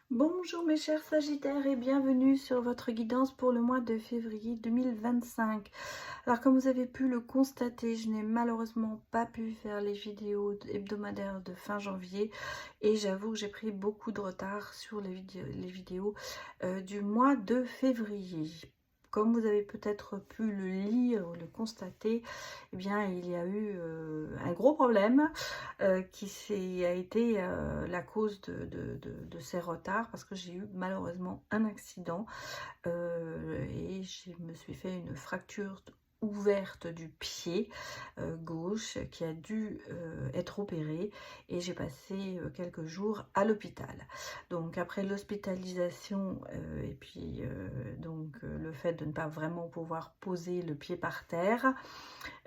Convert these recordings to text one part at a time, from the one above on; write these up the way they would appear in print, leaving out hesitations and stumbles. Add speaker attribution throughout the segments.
Speaker 1: Bonjour mes chers Sagittaires et bienvenue sur votre guidance pour le mois de février 2025. Alors comme vous avez pu le constater, je n'ai malheureusement pas pu faire les vidéos hebdomadaires de fin janvier et j'avoue que j'ai pris beaucoup de retard sur les vidéos du mois de février. Comme vous avez peut-être pu le lire ou le constater, eh bien, il y a eu un gros problème qui a été la cause de ces retards parce que j'ai eu malheureusement un accident et je me suis fait une fracture ouverte du pied gauche qui a dû être opérée et j'ai passé quelques jours à l'hôpital. Donc après l'hospitalisation et puis le fait de ne pas vraiment pouvoir poser le pied par terre,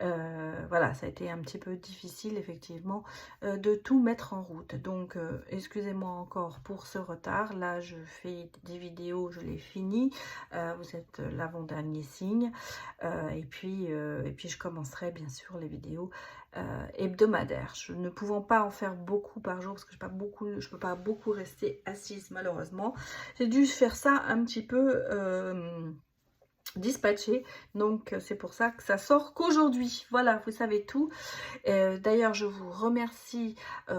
Speaker 1: voilà, ça a été un petit peu difficile effectivement de tout mettre en route. Donc excusez-moi encore pour ce retard. Là je fais des vidéos, je les finis. Vous êtes l'avant-dernier signe. Et puis je commencerai bien sûr les vidéos hebdomadaires. Je ne pouvant pas en faire beaucoup par jour parce que je peux pas beaucoup rester assise malheureusement. J'ai dû faire ça un petit peu dispatché, donc c'est pour ça que ça sort qu'aujourd'hui. Voilà, vous savez tout. D'ailleurs, je vous remercie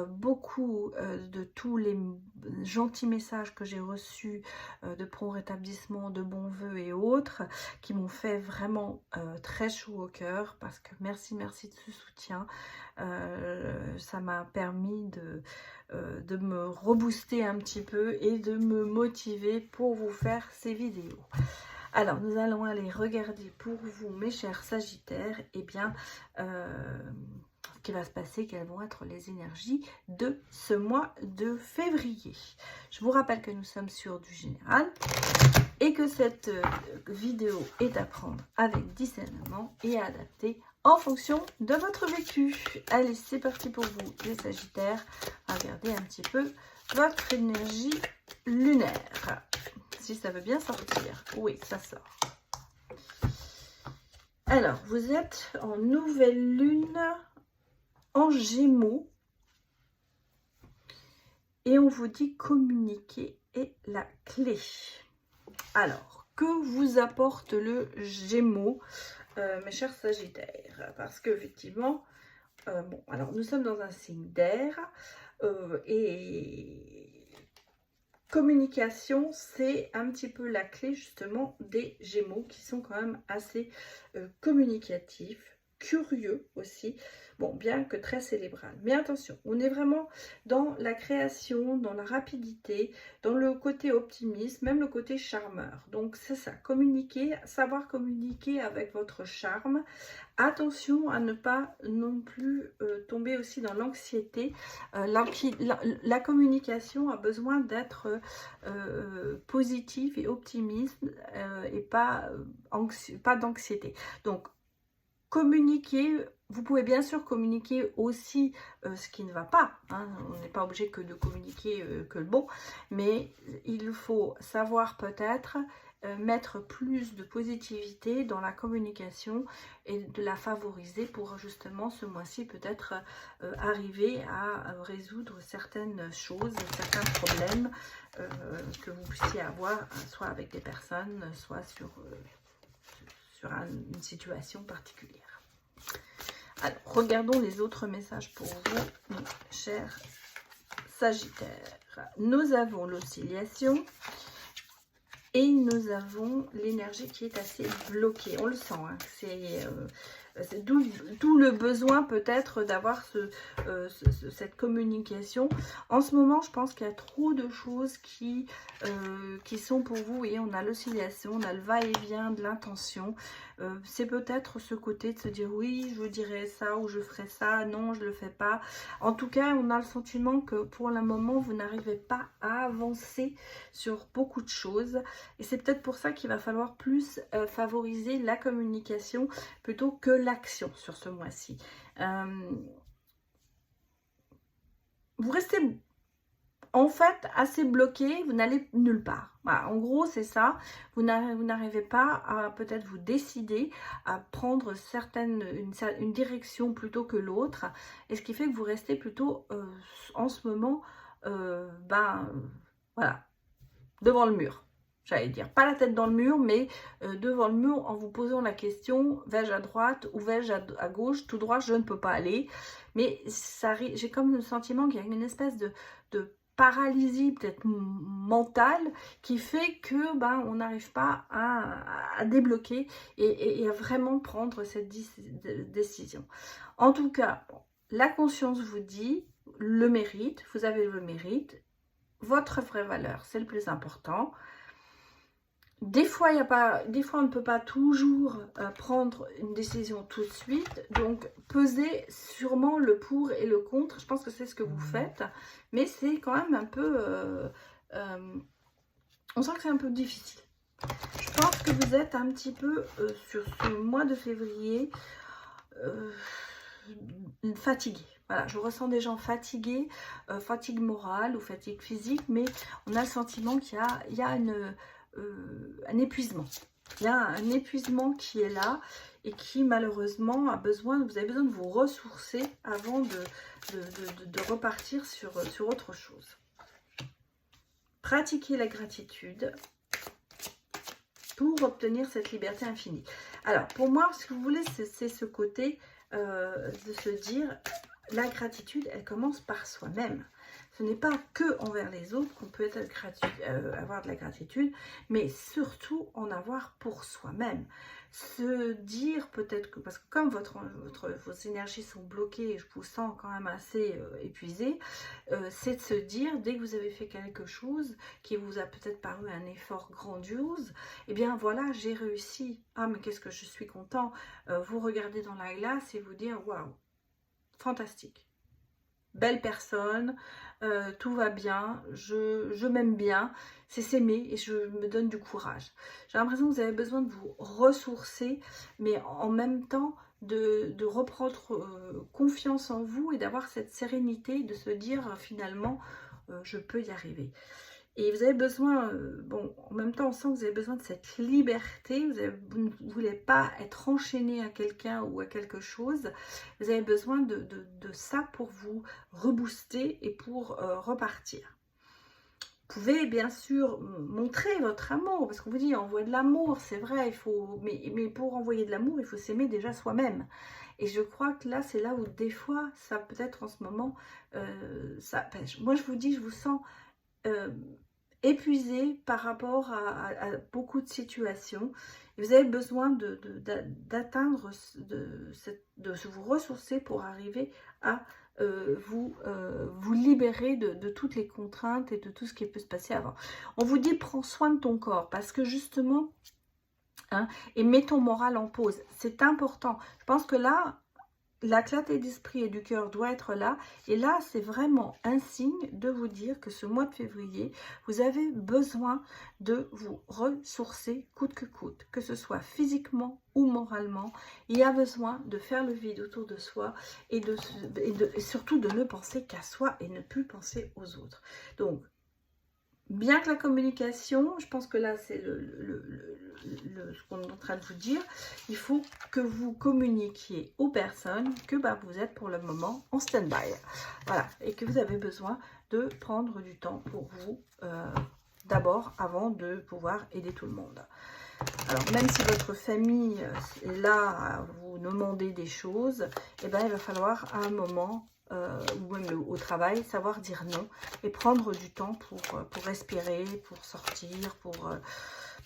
Speaker 1: beaucoup de tous les gentils messages que j'ai reçus de prompt rétablissement, de bons voeux et autres, qui m'ont fait vraiment très chaud au cœur, parce que merci de ce soutien. Ça m'a permis de me rebooster un petit peu et de me motiver pour vous faire ces vidéos. Alors, nous allons aller regarder pour vous, mes chers Sagittaires, eh bien, ce qui va se passer, quelles vont être les énergies de ce mois de février. Je vous rappelle que nous sommes sur du général et que cette vidéo est à prendre avec discernement et à adapter en fonction de votre vécu. Allez, c'est parti pour vous, les Sagittaires. Regardez un petit peu votre énergie lunaire. Si ça veut bien sortir. Oui, ça sort. Alors, vous êtes en nouvelle lune en Gémeaux. Et on vous dit communiquer est la clé. Alors, que vous apporte le Gémeaux, mes chers Sagittaires? Parce qu'effectivement, bon, alors nous sommes dans un signe d'air et communication, c'est un petit peu la clé justement des Gémeaux qui sont quand même assez communicatifs, curieux aussi, bon, bien que très cérébral. Mais attention, on est vraiment dans la création, dans la rapidité, dans le côté optimiste, même le côté charmeur. Donc c'est ça, communiquer, savoir communiquer avec votre charme. Attention à ne pas non plus tomber aussi dans l'anxiété. La communication a besoin d'être positive et optimiste et pas d'anxiété. Donc, communiquer, vous pouvez bien sûr communiquer aussi ce qui ne va pas. Hein, on n'est pas obligé que de communiquer que le bon, mais il faut savoir peut-être mettre plus de positivité dans la communication et de la favoriser pour justement ce mois-ci peut-être arriver à résoudre certaines choses, certains problèmes que vous puissiez avoir, soit avec des personnes, soit sur une situation particulière. Alors, regardons les autres messages pour vous, mes chers Sagittaires. Nous avons l'oscillation et nous avons l'énergie qui est assez bloquée. On le sent, hein, c'est d'où le besoin peut-être d'avoir cette communication. En ce moment, je pense qu'il y a trop de choses qui sont pour vous. Et on a l'oscillation, on a le va-et-vient de l'intention. C'est peut-être ce côté de se dire oui, je dirais ça ou je ferai ça, non, je le fais pas. En tout cas, on a le sentiment que pour le moment, vous n'arrivez pas à avancer sur beaucoup de choses. Et c'est peut-être pour ça qu'il va falloir plus favoriser la communication plutôt que l'action sur ce mois-ci. Vous restez en fait assez bloqué, vous n'allez nulle part. Voilà, en gros, c'est ça. Vous n'arrivez pas à peut-être vous décider à prendre une direction plutôt que l'autre. Et ce qui fait que vous restez plutôt en ce moment, voilà, devant le mur. J'allais dire, pas la tête dans le mur, mais devant le mur en vous posant la question, vais-je à droite ou vais-je à gauche? Tout droit, je ne peux pas aller. Mais j'ai comme le sentiment qu'il y a une espèce de paralysie peut-être mentale qui fait que on n'arrive pas à débloquer et à vraiment prendre cette décision. En tout cas, la conscience vous dit le mérite, vous avez le mérite, votre vraie valeur, c'est le plus important. Des fois, on ne peut pas toujours prendre une décision tout de suite. Donc, pesez sûrement le pour et le contre. Je pense que c'est ce que vous faites. Mais c'est quand même un peu... on sent que c'est un peu difficile. Je pense que vous êtes un petit peu sur ce mois de février fatigué. Voilà, je ressens des gens fatigués, fatigue morale ou fatigue physique. Mais on a le sentiment qu'il y a un épuisement. Il y a un épuisement qui est là et qui malheureusement a besoin, vous avez besoin de vous ressourcer avant de repartir sur autre chose. Pratiquez la gratitude pour obtenir cette liberté infinie. Alors pour moi, si vous voulez, c'est ce côté de se dire la gratitude, elle commence par soi-même. Ce n'est pas que envers les autres qu'on peut avoir de la gratitude, mais surtout en avoir pour soi-même. Se dire peut-être que, parce que comme vos énergies sont bloquées, je vous sens quand même assez épuisé, c'est de se dire, dès que vous avez fait quelque chose qui vous a peut-être paru un effort grandiose, eh bien voilà, j'ai réussi. Ah mais qu'est-ce que je suis content. Vous regardez dans la glace et vous dire, waouh, fantastique. Belle personne, tout va bien, je m'aime bien, c'est s'aimer et je me donne du courage. J'ai l'impression que vous avez besoin de vous ressourcer, mais en même temps de reprendre confiance en vous et d'avoir cette sérénité, de se dire finalement je peux y arriver. Et vous avez besoin, bon, en même temps, on sent que vous avez besoin de cette liberté. Vous ne voulez pas être enchaîné à quelqu'un ou à quelque chose. Vous avez besoin de ça pour vous rebooster et pour repartir. Vous pouvez bien sûr montrer votre amour, parce qu'on vous dit envoie de l'amour, c'est vrai, il faut, mais pour envoyer de l'amour, il faut s'aimer déjà soi-même. Et je crois que là, c'est là où des fois, ça peut-être en ce moment, ça pêche. Moi, je vous dis, je vous sens... épuisé par rapport à beaucoup de situations. Et vous avez besoin d'atteindre, de vous ressourcer pour arriver à vous libérer de toutes les contraintes et de tout ce qui peut se passer avant. On vous dit, prends soin de ton corps, parce que justement, et mets ton moral en pause. C'est important. Je pense que là, la clarté d'esprit et du cœur doit être là. Et là, c'est vraiment un signe de vous dire que ce mois de février, vous avez besoin de vous ressourcer coûte que ce soit physiquement ou moralement. Il y a besoin de faire le vide autour de soi et surtout de ne penser qu'à soi et ne plus penser aux autres. Donc, bien que la communication, je pense que là c'est ce qu'on est en train de vous dire, il faut que vous communiquiez aux personnes que vous êtes pour le moment en stand-by. Voilà, et que vous avez besoin de prendre du temps pour vous d'abord avant de pouvoir aider tout le monde. Alors même si votre famille est là à vous demander des choses, eh ben, il va falloir à un moment... ou même au travail, savoir dire non et prendre du temps pour respirer, pour sortir, pour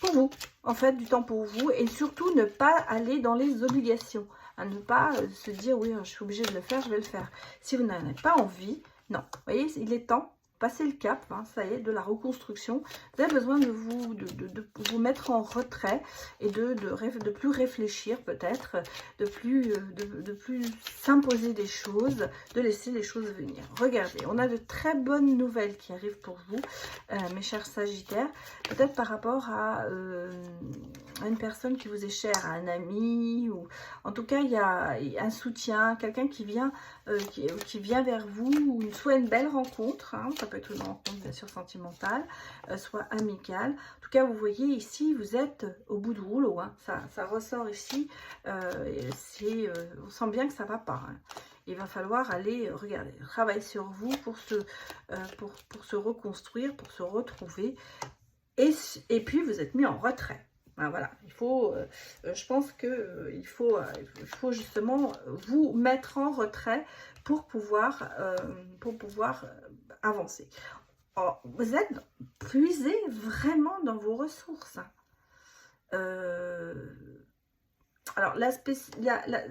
Speaker 1: vous, en fait, du temps pour vous et surtout ne pas aller dans les obligations, à ne pas se dire oui, je suis obligée de le faire, je vais le faire. Si vous n'en avez pas envie, non, vous voyez, il est temps. Passer le cap, ça y est, de la reconstruction. Vous avez besoin de vous mettre en retrait et de plus réfléchir peut-être, de plus s'imposer des choses, de laisser les choses venir. Regardez, on a de très bonnes nouvelles qui arrivent pour vous, mes chers Sagittaires, peut-être par rapport à une personne qui vous est chère, à un ami, ou en tout cas il y a un soutien, quelqu'un qui vient vers vous, ou soit une belle rencontre, ça peut être une rencontre bien sûr sentimentale, soit amicale. En tout cas, vous voyez ici, vous êtes au bout du rouleau, ça ressort ici, on sent bien que ça ne va pas. Il va falloir aller, regarder, travailler sur vous pour se reconstruire, pour se retrouver. et puis vous êtes mis en retrait. Ben voilà, il faut, je pense que il faut justement vous mettre en retrait pour pouvoir avancer. Alors, vous êtes puisé vraiment dans vos ressources. Alors, la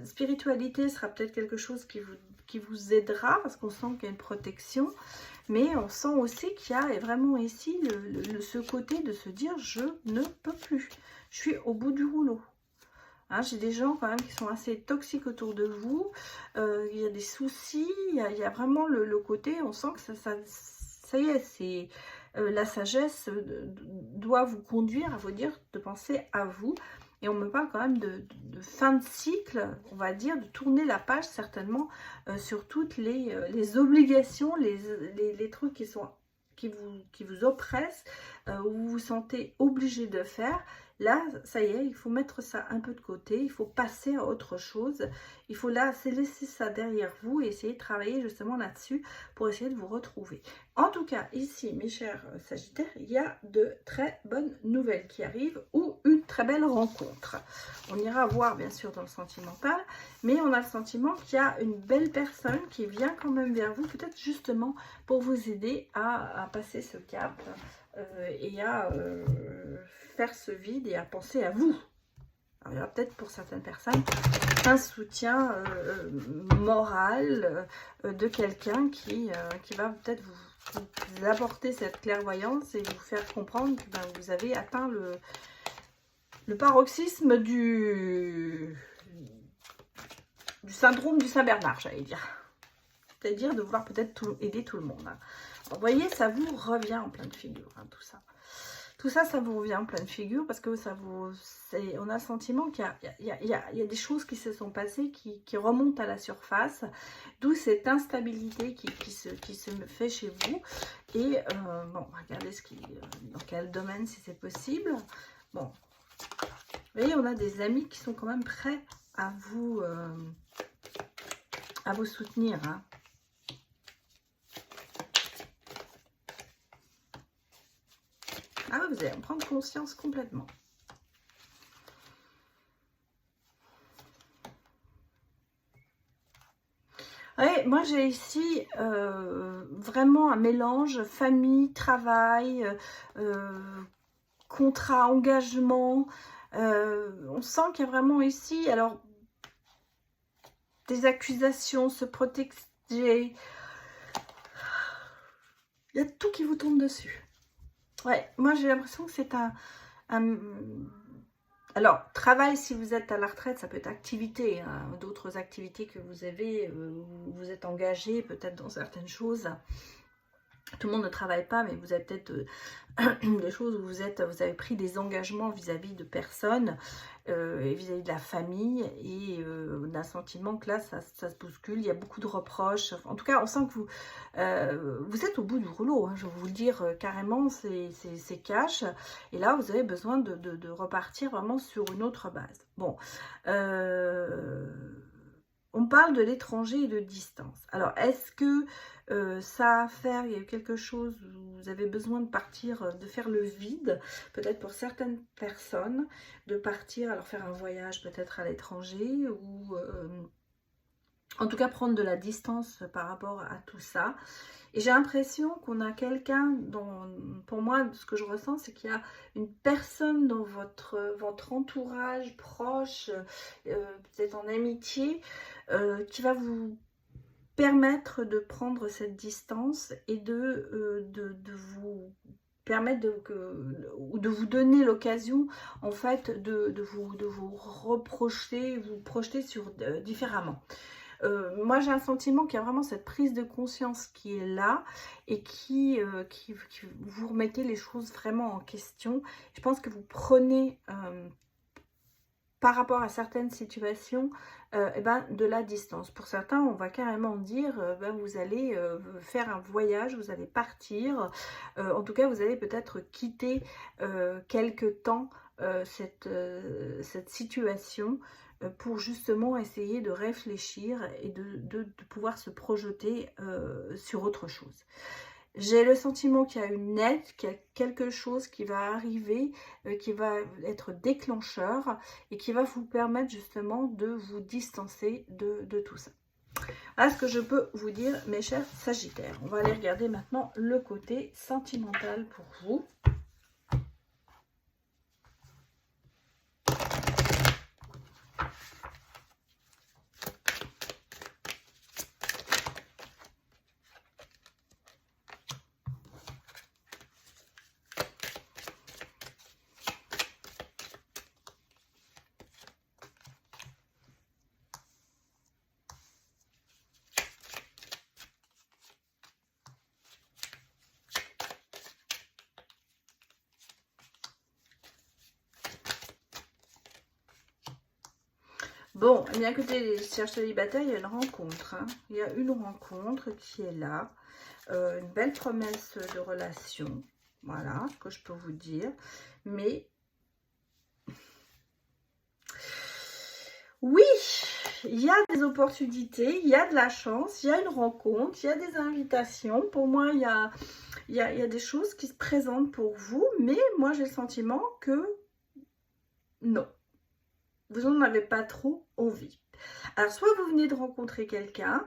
Speaker 1: spiritualité sera peut-être quelque chose qui vous aidera, parce qu'on sent qu'il y a une protection, mais on sent aussi qu'il y a vraiment ici ce côté de se dire « je ne peux plus, je suis au bout du rouleau ». Hein, j'ai des gens quand même qui sont assez toxiques autour de vous, il y a des soucis, il y a vraiment le côté, on sent que ça y est, c'est la sagesse doit vous conduire à vous dire de penser à vous. Et on me parle quand même de fin de cycle, on va dire, de tourner la page certainement sur toutes les obligations, les trucs qui vous oppressent, où vous vous sentez obligé de faire. Là, ça y est, il faut mettre ça un peu de côté, il faut passer à autre chose. Il faut là, c'est laisser ça derrière vous et essayer de travailler justement là-dessus pour essayer de vous retrouver. En tout cas, ici, mes chers Sagittaires, il y a de très bonnes nouvelles qui arrivent ou une très belle rencontre. On ira voir bien sûr dans le sentimental, mais on a le sentiment qu'il y a une belle personne qui vient quand même vers vous, peut-être justement pour vous aider à passer ce cap et à faire ce vide et à penser à vous. Alors, il y aura peut-être pour certaines personnes un soutien moral de quelqu'un qui va peut-être vous apporter cette clairvoyance et vous faire comprendre que vous avez atteint le paroxysme du syndrome du Saint-Bernard, j'allais dire. C'est-à-dire de vouloir peut-être aider tout le monde. Hein. Vous voyez, ça vous revient en pleine figure, hein, tout ça. Tout ça, ça vous revient en pleine figure parce que on a le sentiment qu'il y a des choses qui se sont passées qui remontent à la surface, d'où cette instabilité qui se fait chez vous. Et bon, regardez dans quel domaine si c'est possible. Bon, vous voyez, on a des amis qui sont quand même prêts à vous soutenir. Hein. Ah oui, vous allez en prendre conscience complètement. Ouais, moi j'ai ici vraiment un mélange famille, travail, contrat, engagement. On sent qu'il y a vraiment ici, alors, des accusations, se protéger. Il y a tout qui vous tombe dessus. Ouais, moi j'ai l'impression que c'est alors, travail, si vous êtes à la retraite, ça peut être activité, hein, d'autres activités que vous avez, vous êtes engagé peut-être dans certaines choses. Tout le monde ne travaille pas, mais vous avez peut-être des choses où vous avez pris des engagements vis-à-vis de personnes et vis-à-vis de la famille, et on a un sentiment que là, ça se bouscule, il y a beaucoup de reproches. En tout cas, on sent que vous êtes au bout du rouleau, hein, je vais vous le dire carrément, c'est cash. Et là, vous avez besoin de repartir vraiment sur une autre base. Bon, on parle de l'étranger et de distance. Alors, est-ce que ça a à faire, il y a eu quelque chose où vous avez besoin de partir, de faire le vide, peut-être pour certaines personnes, de partir, alors faire un voyage peut-être à l'étranger, ou en tout cas prendre de la distance par rapport à tout ça. Et j'ai l'impression qu'on a quelqu'un, pour moi, ce que je ressens, c'est qu'il y a une personne dans votre entourage proche, peut-être en amitié, qui va vous permettre de prendre cette distance et de vous permettre de vous donner l'occasion en fait de vous reprocher, vous projeter sur différemment. Moi j'ai un sentiment qu'il y a vraiment cette prise de conscience qui est là et qui vous remettez les choses vraiment en question. Je pense que vous prenez par rapport à certaines situations, de la distance. Pour certains, on va carrément dire, vous allez faire un voyage, vous allez partir. En tout cas, vous allez peut-être quitter quelque temps cette situation pour justement essayer de réfléchir et de pouvoir se projeter sur autre chose. J'ai le sentiment qu'il y a une aide, qu'il y a quelque chose qui va arriver, qui va être déclencheur et qui va vous permettre justement de vous distancer de tout ça. Voilà ce que je peux vous dire, mes chers Sagittaires. On va aller regarder maintenant le côté sentimental pour vous. Bon, eh bien écoutez, les chercheurs célibataires, il y a une rencontre. Hein. Il y a une rencontre qui est là. Une belle promesse de relation. Voilà ce que je peux vous dire. Mais oui, il y a des opportunités, il y a de la chance, il y a une rencontre, il y a des invitations. Pour moi, il y a des choses qui se présentent pour vous. Mais moi, j'ai le sentiment que non. Vous n'en avez pas trop envie. Alors, soit vous venez de rencontrer quelqu'un,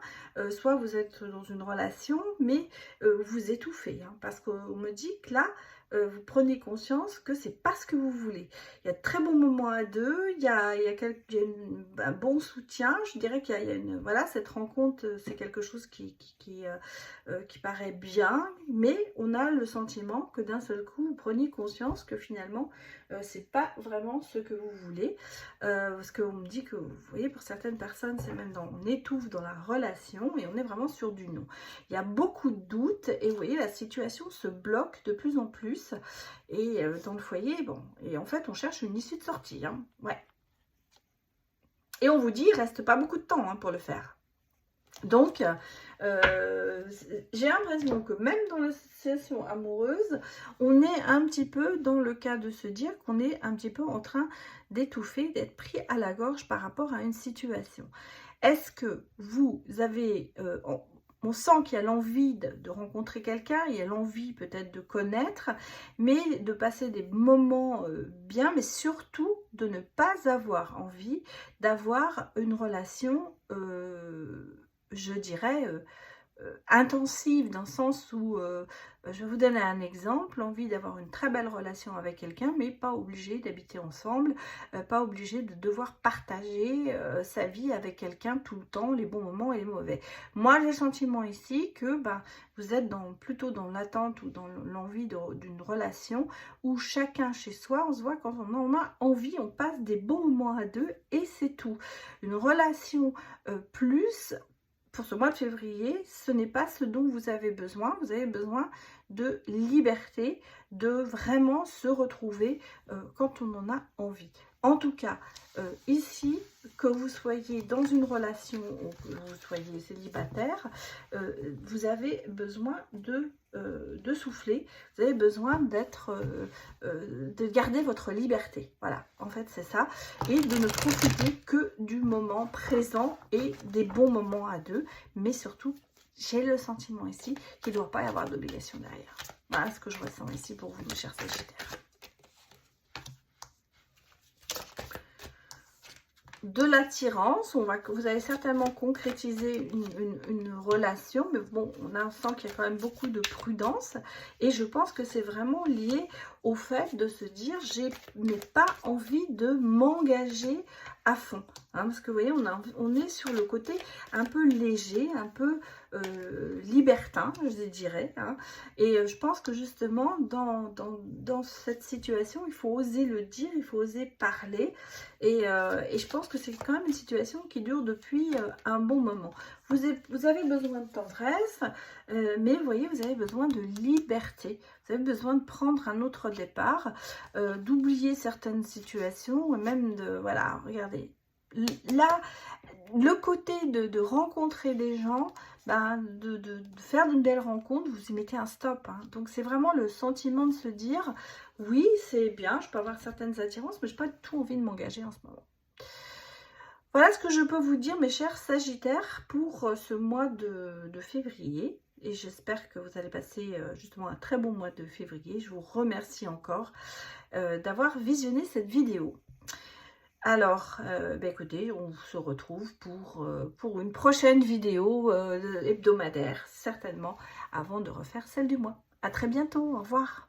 Speaker 1: soit vous êtes dans une relation, mais vous étouffez. Hein, parce qu'on me dit que là, vous prenez conscience que c'est pas ce que vous voulez. Il y a de très bons moments à deux, il y a un bon soutien. Je dirais qu'il y a une... Voilà, cette rencontre, c'est quelque chose qui paraît bien, mais on a le sentiment que d'un seul coup, vous preniez conscience que finalement, c'est pas vraiment ce que vous voulez. Parce qu'on me dit que, vous voyez, pour certaines personnes, c'est même on étouffe dans la relation et on est vraiment sur du non. Il y a beaucoup de doutes et vous voyez, la situation se bloque de plus en plus. Et dans le foyer, bon, et en fait, on cherche une issue de sortie. Hein, ouais. Et on vous dit, il reste pas beaucoup de temps hein, pour le faire. Donc, j'ai l'impression que même dans la situation amoureuse, on est un petit peu dans le cas de se dire qu'on est un petit peu en train d'étouffer, d'être pris à la gorge par rapport à une situation. Est-ce que vous avez... on sent qu'il y a l'envie de rencontrer quelqu'un, il y a l'envie peut-être de connaître, mais de passer des moments bien, mais surtout de ne pas avoir envie d'avoir une relation... je dirais, intensive, dans le sens où, je vais vous donner un exemple, envie d'avoir une très belle relation avec quelqu'un, mais pas obligé d'habiter ensemble, pas obligé de devoir partager sa vie avec quelqu'un tout le temps, les bons moments et les mauvais. Moi, j'ai le sentiment ici que vous êtes plutôt dans l'attente ou dans l'envie d'une relation où chacun chez soi, on se voit quand on en a envie, on passe des bons moments à deux et c'est tout. Une relation plus... Pour ce mois de février, ce n'est pas ce dont vous avez besoin. Vous avez besoin de liberté, de vraiment se retrouver quand on en a envie. En tout cas, ici, que vous soyez dans une relation ou que vous soyez célibataire, vous avez besoin de souffler, vous avez besoin de garder votre liberté. Voilà, en fait, c'est ça. Et de ne profiter que du moment présent et des bons moments à deux. Mais surtout, j'ai le sentiment ici qu'il ne doit pas y avoir d'obligation derrière. Voilà ce que je ressens ici pour vous, mes chers Sagittaires. De l'attirance, vous allez certainement concrétiser une relation, mais bon, on sent qu'il y a quand même beaucoup de prudence, et je pense que c'est vraiment lié au fait de se dire, je n'ai pas envie de m'engager à fond, hein, parce que vous voyez, on est sur le côté un peu léger, un peu libertin, je dirais, hein, et je pense que justement, dans cette situation, il faut oser le dire, il faut oser parler, et je pense que c'est quand même une situation qui dure depuis un bon moment. Vous avez besoin de tendresse, mais vous voyez, vous avez besoin de liberté. Vous avez besoin de prendre un autre départ, d'oublier certaines situations, et même de... Voilà, regardez. Là, le côté de rencontrer des gens, de faire d'une belle rencontre, vous y mettez un stop. Hein. Donc, c'est vraiment le sentiment de se dire, oui, c'est bien, je peux avoir certaines attirances, mais je n'ai pas du tout envie de m'engager en ce moment. Voilà ce que je peux vous dire, mes chers Sagittaires, pour ce mois de février. et j'espère que vous allez passer justement un très bon mois de février. Je vous remercie encore d'avoir visionné cette vidéo. Alors, écoutez, on se retrouve pour une prochaine vidéo hebdomadaire, certainement, avant de refaire celle du mois. À très bientôt, au revoir.